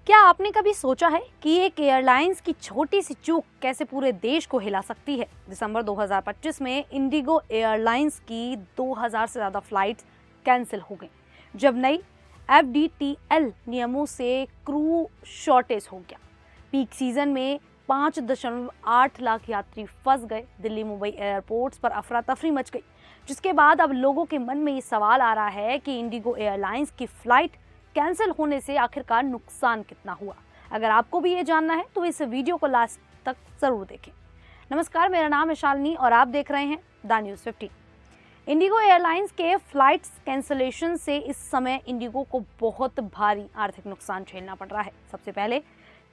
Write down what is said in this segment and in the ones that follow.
क्या आपने कभी सोचा है कि एक एयरलाइंस की छोटी सी चूक कैसे पूरे देश को हिला सकती है? दिसंबर 2025 में इंडिगो एयरलाइंस की 2000 से ज्यादा फ्लाइट्स कैंसिल हो गई जब नई FDTL नियमों से क्रू शॉर्टेज हो गया। पीक सीजन में 5.8 लाख यात्री फंस गए। दिल्ली मुंबई एयरपोर्ट्स पर अफरा तफरी मच गई, जिसके बाद अब लोगों के मन में ये सवाल आ रहा है कि इंडिगो एयरलाइंस की फ्लाइट कैंसिल होने से आखिरकार नुकसान कितना हुआ। अगर आपको भी ये जानना है तो इस वीडियो को लास्ट तक जरूर देखें। नमस्कार, मेरा नाम है शालिनी और आप देख रहे हैं द न्यूज़ 15। इंडिगो एयरलाइंस के फ्लाइट्स कैंसिलेशन से इस समय इंडिगो को बहुत भारी आर्थिक नुकसान झेलना पड़ रहा है। सबसे पहले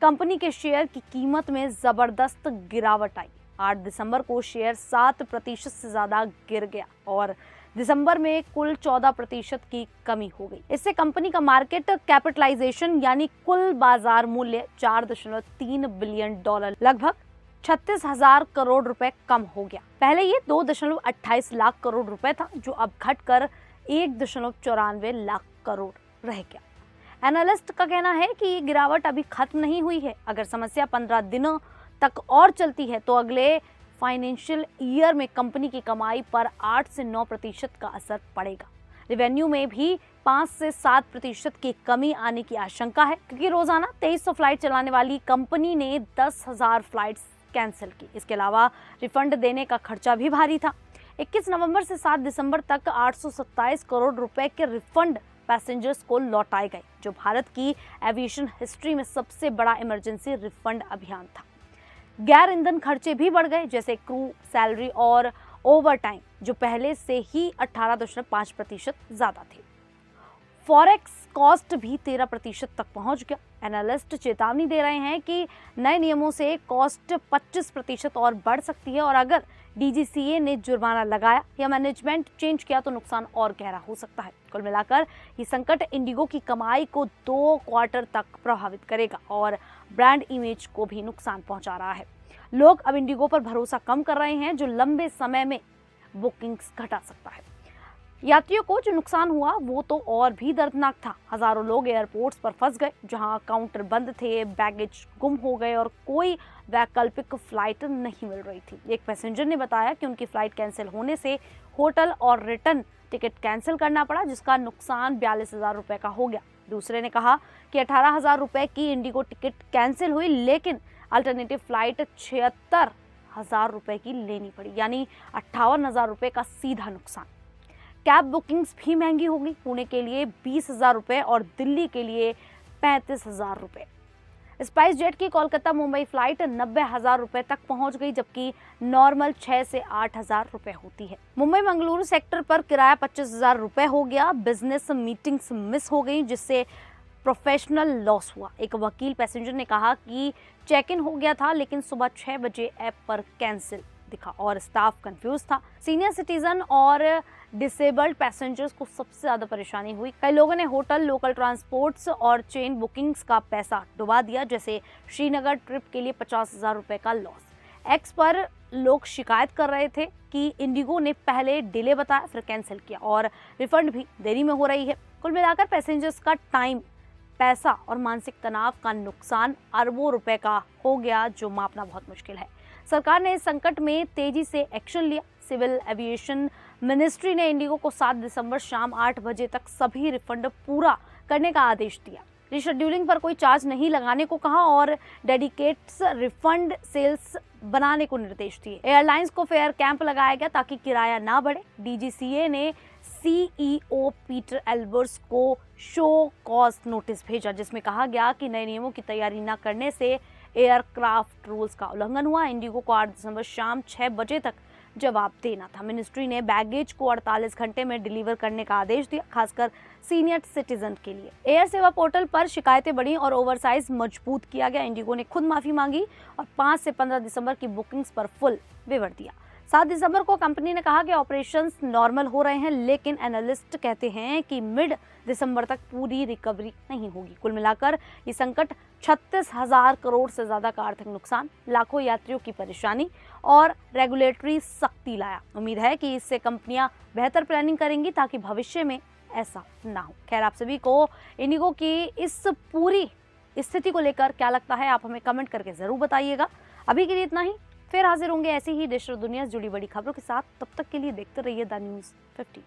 कंपनी के शेयर की कीमत में जबरदस्त गिरावट आई। 8 दिसंबर को शेयर 7% से ज्यादा गिर गया और दिसंबर में कुल 14% की कमी हो गई। इससे कंपनी का मार्केट कैपिटलाइजेशन यानी कुल बाजार मूल्य $4.3 बिलियन, लगभग 36,000 करोड़ रुपए कम हो गया। पहले ये 2.28 लाख करोड़ रुपए था, जो अब घटकर 1.94 लाख करोड़ रह गया। एनालिस्ट का कहना है कि ये गिरावट अभी खत्म नहीं हुई है। अगर समस्या 15 दिनों तक और चलती है तो अगले फाइनेंशियल ईयर में कंपनी की कमाई पर 8 से 9% का असर पड़ेगा। रेवेन्यू में भी 5 से 7% की कमी आने की आशंका है, क्योंकि रोजाना 2300 फ्लाइट चलाने वाली कंपनी ने 10,000 फ्लाइट्स कैंसिल की। इसके अलावा रिफंड देने का खर्चा भी भारी था। 21 नवंबर से 7 दिसंबर तक 827 करोड़ रुपए के रिफंड पैसेंजर्स को लौटाए गए, जो भारत की एविएशन हिस्ट्री में सबसे बड़ा इमरजेंसी रिफंड अभियान था। गैर ईंधन खर्चे भी बढ़ गए, जैसे क्रू सैलरी और ओवर टाइम, जो पहले से ही 18.5% ज्यादा थे। फॉरेक्स कॉस्ट भी 13% तक पहुंच गया। एनालिस्ट चेतावनी दे रहे हैं कि नए नियमों से कॉस्ट 25% और बढ़ सकती है और अगर DGCA ने जुर्माना लगाया या मैनेजमेंट चेंज किया तो नुकसान और गहरा हो सकता है। कुल मिलाकर ये संकट इंडिगो की कमाई को 2 क्वार्टर तक प्रभावित करेगा और ब्रांड इमेज को भी नुकसान पहुंचा रहा है। लोग अब इंडिगो पर भरोसा कम कर रहे हैं, जो लंबे समय में बुकिंग्स घटा सकता है। यात्रियों को जो नुकसान हुआ वो तो और भी दर्दनाक था। हजारों लोग एयरपोर्ट्स पर फंस गए, जहां काउंटर बंद थे, बैगेज गुम हो गए और कोई वैकल्पिक फ्लाइट नहीं मिल रही थी। एक पैसेंजर ने बताया कि उनकी फ्लाइट कैंसिल होने से होटल और रिटर्न टिकट कैंसिल करना पड़ा, जिसका नुकसान 42,000 रुपए का हो गया। दूसरे ने कहा कि 18,000 रुपए की इंडिगो टिकट कैंसिल हुई, लेकिन अल्टरनेटिव फ्लाइट 76,000 रुपए की लेनी पड़ी, यानी 58,000 रुपए का सीधा नुकसान। कैब बुकिंग्स भी महंगी हो गई। पुणे के लिए 20,000 रुपए और दिल्ली के लिए 35,000 रुपए। स्पाइस जेट की कोलकाता मुंबई फ्लाइट 90,000 रुपए तक पहुंच गई, जबकि नॉर्मल 6 से 8,000 रुपए होती है। मुंबई मंगलुरु सेक्टर पर किराया 25,000 रुपए हो गया। बिजनेस मीटिंग्स मिस हो गई, जिससे प्रोफेशनल लॉस हुआ। एक वकील पैसेंजर ने कहा कि चेक इन हो गया था, लेकिन सुबह 6 बजे ऐप पर कैंसिल दिखा और स्टाफ कंफ्यूज था। सीनियर सिटीजन और डिसेबल्ड पैसेंजर्स को सबसे ज्यादा परेशानी हुई। कई लोगों ने होटल, लोकल ट्रांसपोर्ट्स और ट्रेन बुकिंग्स का पैसा डुबा दिया, जैसे श्रीनगर ट्रिप के लिए 50,000 रुपए का लॉस। एक्स पर लोग शिकायत कर रहे थे कि इंडिगो ने पहले डिले बताया, फिर कैंसिल किया और रिफंड भी देरी में हो रही है। कुल मिलाकर पैसेंजर्स का टाइम, पैसा और मानसिक तनाव का नुकसान अरबों रुपए का हो गया, जो मापना बहुत मुश्किल है। सरकार ने इस संकट में तेजी से एक्शन लिया। सिविल एविएशन मिनिस्ट्री ने इंडिगो को 7 दिसंबर शाम 8 बजे तक सभी रिफंड पूरा करने का आदेश दिया। रिशेड्यूलिंग पर कोई चार्ज नहीं लगाने को कहा और डेडिकेट्स रिफंड सेल्स बनाने को निर्देश दिए। एयरलाइंस को फेयर कैंप लगाया गया ताकि किराया ना बढ़े। DGCA ने CEO पीटर एल्बर्स को शो कॉज नोटिस भेजा, जिसमें कहा गया कि नए नियमों की तैयारी न करने से एयरक्राफ्ट रूल्स का उल्लंघन हुआ। इंडिगो को 8 दिसंबर शाम 6 बजे तक जवाब देना था। मिनिस्ट्री ने बैगेज को 48 घंटे में डिलीवर करने का आदेश दिया, खासकर सीनियर सिटीजन के लिए। एयर सेवा पोर्टल पर शिकायतें बढ़ी और ओवरसाइज मजबूत किया गया। इंडिगो ने खुद माफी मांगी और 5 से 15 दिसंबर की बुकिंग्स पर फुल विवर दिया। 7 दिसंबर को कंपनी ने कहा कि ऑपरेशंस नॉर्मल हो रहे हैं, लेकिन एनालिस्ट कहते हैं कि मिड दिसंबर तक पूरी रिकवरी नहीं होगी। कुल मिलाकर ये संकट 36,000 करोड़ से ज्यादा का आर्थिक नुकसान, लाखों यात्रियों की परेशानी और रेगुलेटरी सख्ती लाया। उम्मीद है कि इससे कंपनियां बेहतर प्लानिंग करेंगी ताकि भविष्य में ऐसा ना हो। खैर, आप सभी को इंडिगो की इस पूरी इस स्थिति को लेकर क्या लगता है, आप हमें कमेंट करके जरूर बताइएगा। अभी के लिए इतना ही, फिर हाजिर होंगे ऐसी ही देश और दुनिया से जुड़ी बड़ी खबरों के साथ। तब तक के लिए देखते रहिए द न्यूज़ 50।